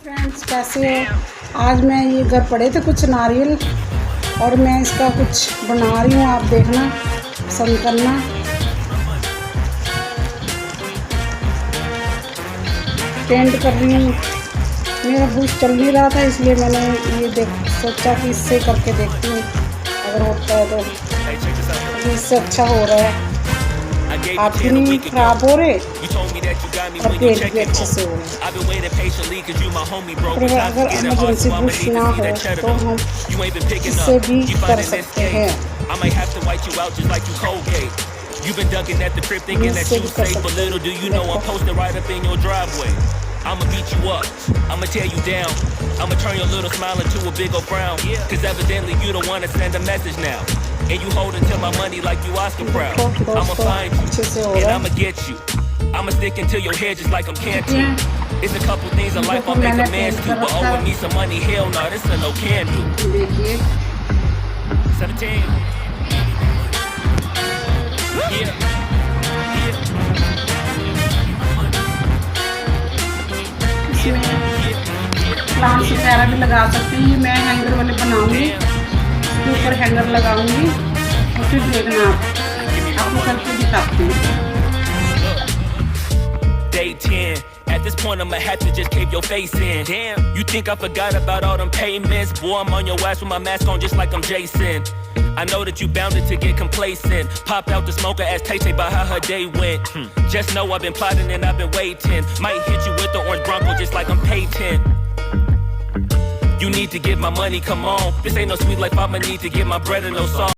Friends कैसे हो। आज मैं ये घर पड़े थे कुछ नारियल और मैं इसका कुछ बना रही हूँ, आप देखना पसंद करना। पेंट कर रही हूँ, मेरा बूस्ट चल नहीं रहा था इसलिए मैंने ये सोचा कि इससे करके देखती हूँ अगर होता है तो। इससे अच्छा हो रहा है, आप भी नहीं खराब हो रहे और पेट भी अच्छे से हो रहे। अगर इमरजेंसी बूस्ट ना हो तो हम इससे भी कर सकते हैं। You've been ducking at the crib thinking that you safe, but little do you know I'm posted right up in your driveway. I'ma beat you up, I'ma tear you down, I'ma turn your little smile into a big old frown. Cause evidently you don't wanna send a message now, and you holding to my money like you Oscar proud. I'ma find you, and I'ma get you, I'ma stick into your head just like I'm Cantu. It's a couple things in life I'll make a man's do, but owing me some money, hell no, this a no can do. 17. Plants वगैरह भी लगा सकते हैं। मैं hanger वाले बनाऊंगी, उसके ऊपर हैंगर लगाऊंगी और फिर देखना आपको करके दिखाती हूँ। Day 10. At this point I'ma have to just cave your face in. Damn, you think I forgot about all them payments? Boy, I'm on your ass with my mask on just like I'm Jason. I know that you bounded to get complacent. Popped out the smoker, asked Tay-Tay about how her day went. Just know I've been plotting and I've been waiting. Might hit you with the orange Bronco just like I'm Peyton. You need to get my money, come on. This ain't no sweet life, I'ma need to get my bread and no song.